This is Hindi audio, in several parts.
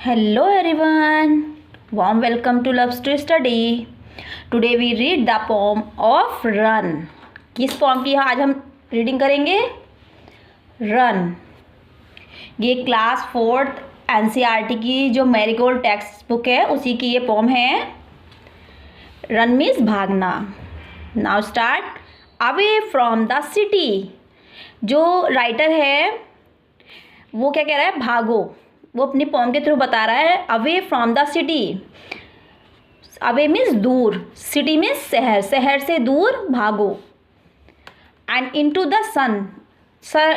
Hello everyone, warm welcome to Loves to Study. Today we read the poem of Run. किस poem की आज हम रीडिंग करेंगे? Run. ये क्लास 4th NCERT की जो मैरीगोल्ड टेक्स्ट बुक है उसी की ये पोम है. Run मीन्स भागना. Now start. Away from the city. जो राइटर है वो क्या कह रहा है? भागो. वो अपनी पोम के थ्रू बता रहा है away from the city. Away means दूर, सिटी मीन्स शहर, शहर से दूर भागो. And into the sun.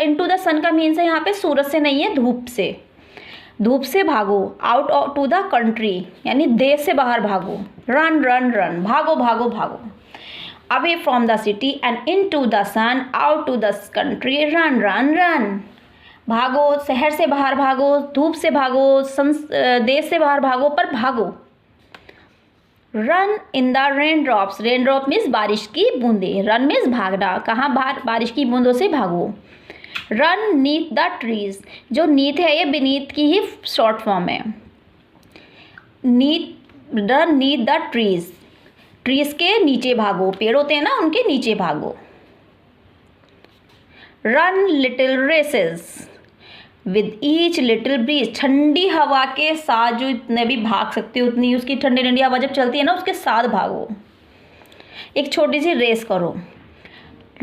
Into the sun का मीन्स है यहाँ पे सूरज से नहीं है, धूप से. धूप से भागो. आउट टू द कंट्री यानी देश से बाहर भागो. रन रन रन, भागो भागो भागो. Away from the city and into the sun, out to the country, run run run. भागो, शहर से बाहर भागो, धूप से भागो, देश से बाहर भागो, पर भागो. Run in the rain drops. Rain drop means बारिश की बूंदे. रन मीन्स भागना. कहाँ? बाहर बारिश की बूंदों से भागो. Run neath the trees. जो नीथ है ये बीनीथ की ही शॉर्ट फॉर्म है. Run neath the trees. Trees के नीचे भागो. पेड़ होते हैं ना, उनके नीचे भागो. Run little races with each little breeze. ठंडी हवा के साथ जो इतने भी भाग सकते हो उतनी उसकी ठंडी ठंडी हवा जब चलती है ना उसके साथ भागो. एक छोटी सी रेस करो.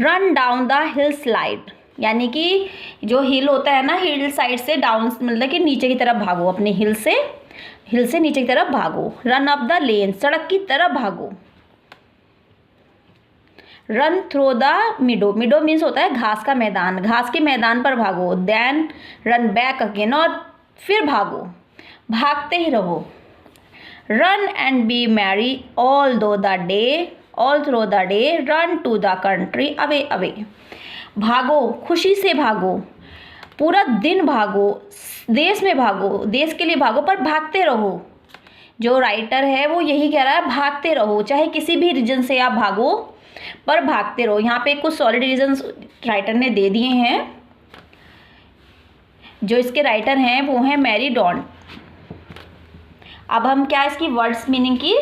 Run down the hill slide. यानी कि जो हिल होता है ना, हिल साइड से डाउन मतलब कि नीचे की तरफ भागो. अपने हिल से नीचे की तरफ भागो. Run up the lane. सड़क की तरफ भागो. Run through the मिडो. मिडो मीन्स होता है घास का मैदान. घास के मैदान पर भागो. Then run back again. और फिर भागो. भागते ही रहो. Run and be merry all through the day. Run to the country away away. भागो, खुशी से भागो. पूरा दिन भागो. देश में भागो, देश के लिए भागो, पर भागते रहो. जो राइटर है वो यही कह रहा है, भागते रहो. चाहे किसी भी रीजन से आप भागो पर भागते रहो. यहाँ पे कुछ सॉलिड रीजंस राइटर ने दे दिए हैं. जो इसके राइटर हैं वो हैं मैरी डॉन. अब हम क्या इसकी वर्ड्स मीनिंग की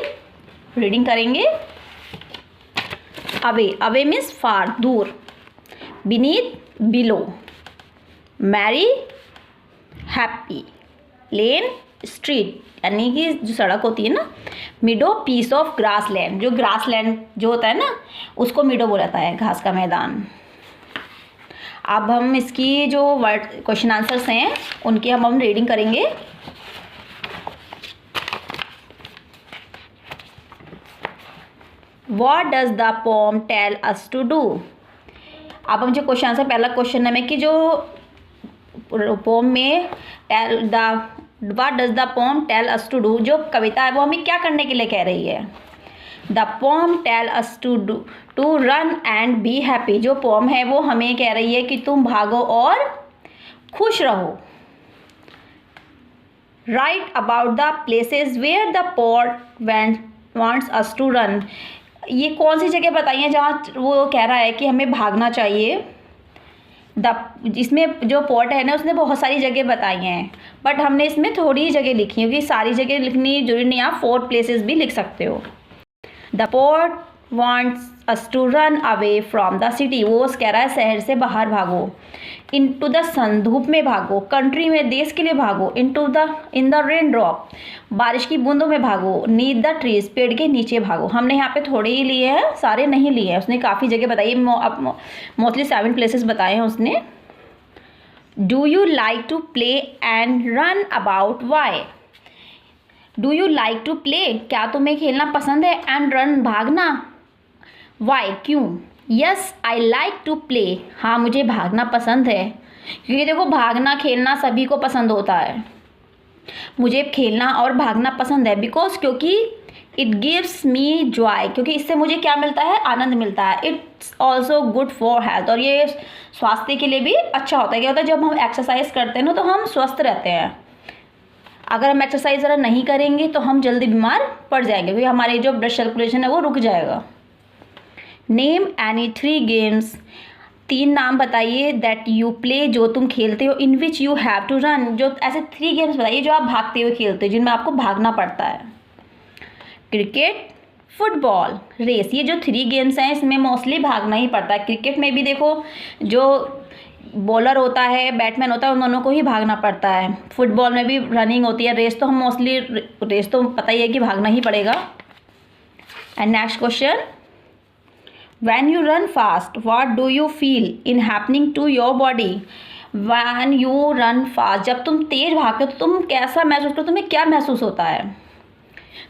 रीडिंग करेंगे. अवे. अवे मीन्स फार, दूर. Beneath, below. Merry, happy. Lane, street यानी कि जो सड़क होती है ना. Meadow, piece of grass land. जो ग्रास लैंड जो होता है ना उसको मिडो बोलाता है, घास का मैदान. अब हम इसकी जो वर्ड क्वेश्चन आंसर्स हैं उनकी हम रीडिंग करेंगे. What does the poem tell us to do. अब हम जो क्वेश्चन आंसर, पहला क्वेश्चन है कि जो पोम में what does the poem tell us to do, जो कविता है वो हमें क्या करने के लिए कह रही है. The poem tell us to run and be happy. जो पोम है वो हमें कह रही है कि तुम भागो और खुश रहो. Write about the places where the poet wants us to run. ये कौन सी जगह बताई है जहाँ वो कह रहा है कि हमें भागना चाहिए. इसमें जो पोएट है ना उसने बहुत सारी जगह बताई हैं, बट हमने इसमें थोड़ी ही जगह लिखी है क्योंकि सारी जगह लिखनी जरूरी नहीं. आप 4 प्लेसेस भी लिख सकते हो. The poet wants us to run away from the city. वो कह रहा है शहर से बाहर भागो. इनटू द सन, धूप में भागो. कंट्री में, देश के लिए भागो. इन द रेन ड्रॉप, बारिश की बूंदों में भागो. नीथ द ट्रीज, पेड़ के नीचे भागो. हमने यहाँ पे थोड़े ही लिए हैं, सारे नहीं लिए हैं. उसने काफ़ी जगह बताई, मोस्टली 7 प्लेसेस बताए हैं उसने. Do you like to play and run about. Why. Do you like to play, क्या तुम्हें खेलना पसंद है. एंड रन, भागना. वाई, क्यों. Yes I like to play, हाँ मुझे भागना पसंद है. क्योंकि देखो भागना खेलना सभी को पसंद होता है. मुझे खेलना और भागना पसंद है क्योंकि इट गिव्स मी जॉय. क्योंकि इससे मुझे क्या मिलता है, आनंद मिलता है. It's also good for health. और ये स्वास्थ्य के लिए भी अच्छा होता है. क्या होता है, जब हम एक्सरसाइज करते हैं ना तो हम स्वस्थ रहते हैं. अगर हम एक्सरसाइज ज़रा नहीं करेंगे तो हम जल्दी बीमार पड़ जाएंगे क्योंकि हमारी जो ब्लड सर्कुलेशन है वो रुक जाएगा. नेम एनी 3 गेम्स 3 नाम बताइए दैट यू प्ले, जो तुम खेलते हो, in which you have to run, जो ऐसे 3 गेम्स बताइए जो आप भागते हुए खेलते हो, जिनमें आपको भागना पड़ता है। क्रिकेट, फुटबॉल, रेस, ये जो 3 गेम्स हैं इसमें मोस्टली भागना ही पड़ता है। क्रिकेट में भी देखो जो बॉलर होता है, बैट्समैन होता है, उन दोनों को ही भागना पड़ता है। फुटबॉल में भी रनिंग होती है। रेस तो हम मोस्टली, रेस तो पता ही है कि भागना ही पड़ेगा। And next question, when you run fast what do you feel in happening to your body. When you run fast, जब तुम तेज भागते हो तो तुम कैसा महसूस करते हो, तुम्हें क्या महसूस होता है,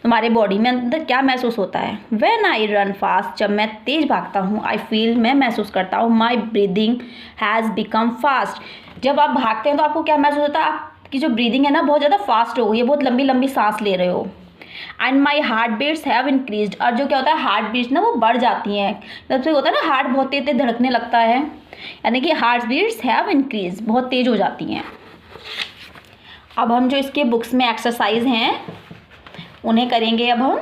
तुम्हारे बॉडी में अंदर क्या महसूस होता है। व्हेन आई रन फास्ट, जब मैं तेज भागता हूँ, आई फील, मैं महसूस करता हूँ, माई ब्रीदिंग हैज़ बिकम फास्ट। जब आप भागते हैं तो आपको क्या महसूस होता है, आपकी जो ब्रीदिंग है ना बहुत ज़्यादा फास्ट हो गई है, बहुत लंबी लंबी सांस ले रहे हो। And my heart beats have increased, और जो क्या होता है हार्ट बीट्स ना वो बढ़ जाती हैं। जब से होता है ना हार्ट बहुत तेज धड़कने लगता है, यानी कि हार्ट बीट्स हैव इंक्रीज, बहुत तेज हो जाती हैं। अब हम जो इसके बुक्स में एक्सरसाइज हैं उन्हें करेंगे। अब हम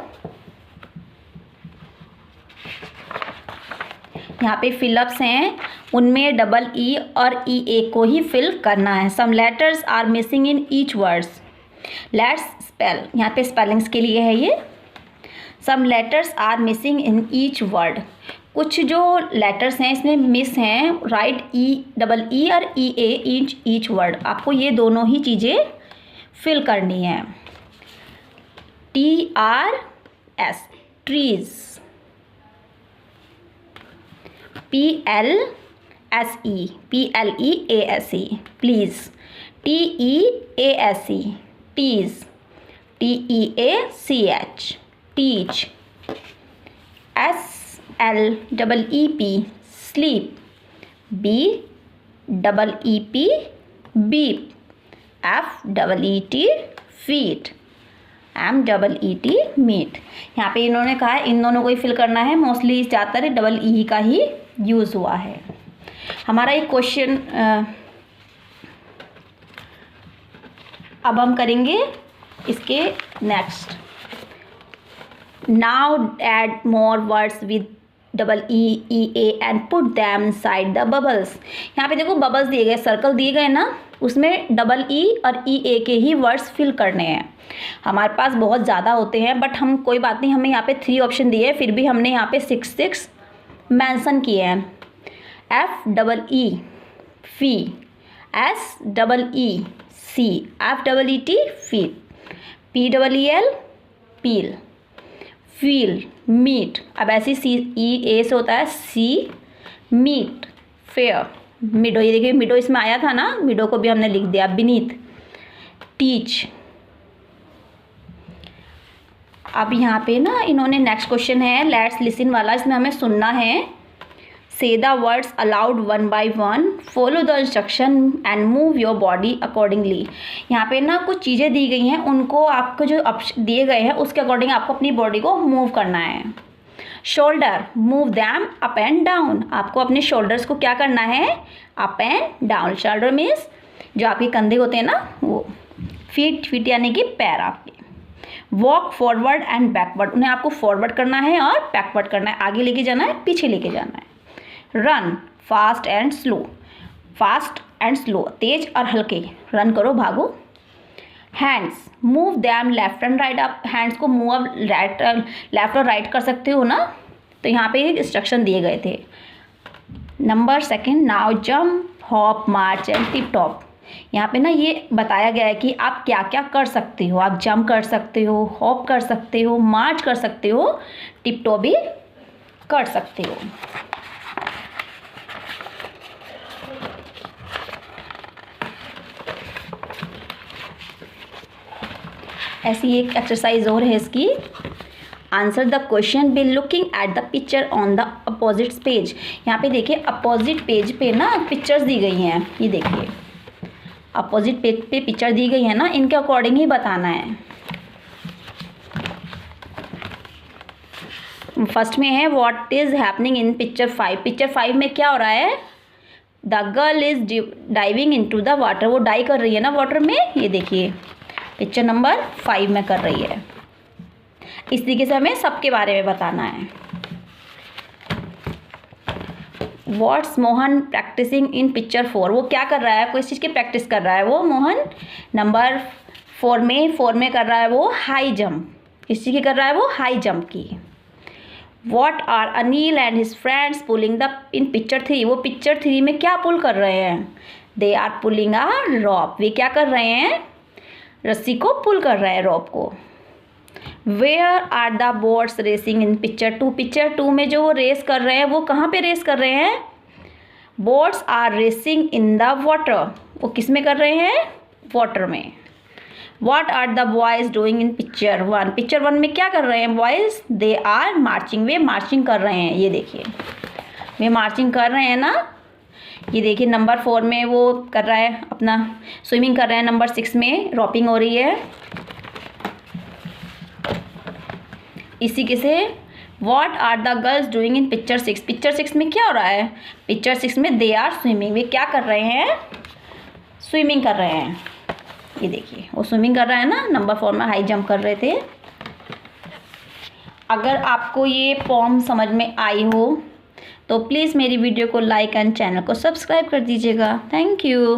यहाँ पे फिलअप्स हैं, उनमें डबल ई और ई ए को ही फिल करना है। Some letters are missing in each words, let's spell, यहाँ पे स्पेलिंग्स के लिए है ये। Some letters are missing in each word, कुछ जो लेटर्स हैं इसमें मिस हैं, राइट ई, डबल ई और ई ए ईच वर्ड, आपको ये दोनों ही चीज़ें फिल करनी है। TRS trees, PLEASE please, TEASE tease, TEACH teach, SLEEP sleep, BEEP beep, FEET feet, MEET meet. यहाँ पे इन्होंने कहा है इन दोनों को ही फिल करना है, मोस्टली ज़्यादातर डबल ई का ही यूज़ हुआ है। हमारा एक क्वेश्चन अब हम करेंगे इसके next. Now add more words with double E A and put them inside the bubbles. यहाँ पे देखो बबल्स दिए गए, सर्कल दिए गए ना, उसमें डबल ई और ई ए के ही वर्ड्स फिल करने हैं। हमारे पास बहुत ज़्यादा होते हैं बट हम कोई बात नहीं, हमें यहाँ पे 3 ऑप्शन दिए हैं, फिर भी हमने यहाँ पे 6 मेंशन किए हैं। FEE फी, SEE सी, FEET फीट, PEEL पील, फील मीट। अब ऐसे CEA से होता है सी मीट, फेयर, मिडो, ये देखिए मिडो इसमें आया था ना, मिडो को भी हमने लिख दिया। Beneath, teach. अब यहाँ पे ना इन्होंने नेक्स्ट क्वेश्चन है लेट्स लिसन वाला, इसमें हमें सुनना है। से the words allowed 1 by 1, follow the instruction and move your body accordingly. यहाँ पे ना कुछ चीज़ें दी गई हैं, उनको आपको जो ऑप्शन दिए गए हैं उसके अकॉर्डिंग आपको अपनी बॉडी को मूव करना है। Shoulder, move them up and down, आपको अपने शोल्डर्स को क्या करना है, up and down. Shoulder means जो आपके कंधे होते हैं ना वो। फीट यानी कि पैर आपके। वॉक फॉरवर्ड एंड बैकवर्ड, उन्हें आपको फॉरवर्ड करना है और बैकवर्ड करना है, आगे लेके जाना है पीछे लेके जाना है। Run fast and slow, fast and slow, तेज और हल्के, रन करो भागो। Hands, move them left and right, आप हैंड्स को मूव राइट लेफ्ट और राइट कर सकते हो ना, तो यहाँ पे इंस्ट्रक्शन दिए गए थे। Number 2, now jump hop March and tip top. यहाँ पे ना ये बताया गया है कि आप क्या क्या कर सकते हो, आप जंप कर सकते हो, हॉप कर सकते हो, मार्च कर सकते हो, टिप टॉप भी कर सकते हो। ऐसी एक एक्सरसाइज और है इसकी। Answer the question be looking at the picture on the opposite page. यहाँ पे देखिए अपोजिट पेज पे ना पिक्चर्स दी गई हैं, ये देखिए अपोजिट पेज पे पिक्चर दी गई है ना, इनके अकॉर्डिंग ही बताना है। फर्स्ट में है what is happening in picture 5। Picture 5 में क्या हो रहा है, the girl is diving into the water, वो डाई कर रही है ना वाटर में, ये देखिए पिक्चर नंबर 5 में कर रही है। इस तरीके से हमें सबके बारे में बताना है। What's Mohan practising in picture 4, वो क्या कर रहा है, कोई चीज़ की प्रैक्टिस कर रहा है वो मोहन। नंबर 4 में कर रहा है वो हाई जंप, किस चीज़ की कर रहा है वो, हाई जंप की। What are Anil and his friends pulling the in picture 3, वो पिक्चर 3 में क्या पुल कर रहे हैं, दे आर पुलिंग अ रॉप, वे क्या कर रहे हैं, रस्सी को पुल कर रहे हैं, रॉप को। Where are the boats racing in picture 2, picture 2 में जो वो रेस कर रहे हैं वो कहाँ पे रेस कर रहे हैं, boats are racing in the water, वो किस में कर रहे हैं, वाटर में। What are the boys doing in picture 1, picture 1 में क्या कर रहे हैं बॉयज़, दे आर मार्चिंग, वे मार्चिंग कर रहे हैं, ये देखिए वे मार्चिंग कर रहे हैं ना। ये देखिए नंबर 4 में वो कर रहा है अपना स्विमिंग कर रहे हैं, नंबर 6 में रॉपिंग हो रही है। इसी के से What are the girls doing in picture 6, picture 6 में क्या हो रहा है, पिक्चर 6 में दे आर स्विमिंग, वे क्या कर रहे हैं, स्विमिंग कर रहे हैं। ये देखिए वो स्विमिंग कर रहा है ना, नंबर 4 में हाई जंप कर रहे थे। अगर आपको ये पोम समझ में आई हो तो प्लीज़ मेरी वीडियो को लाइक एंड चैनल को सब्सक्राइब कर दीजिएगा। Thank you.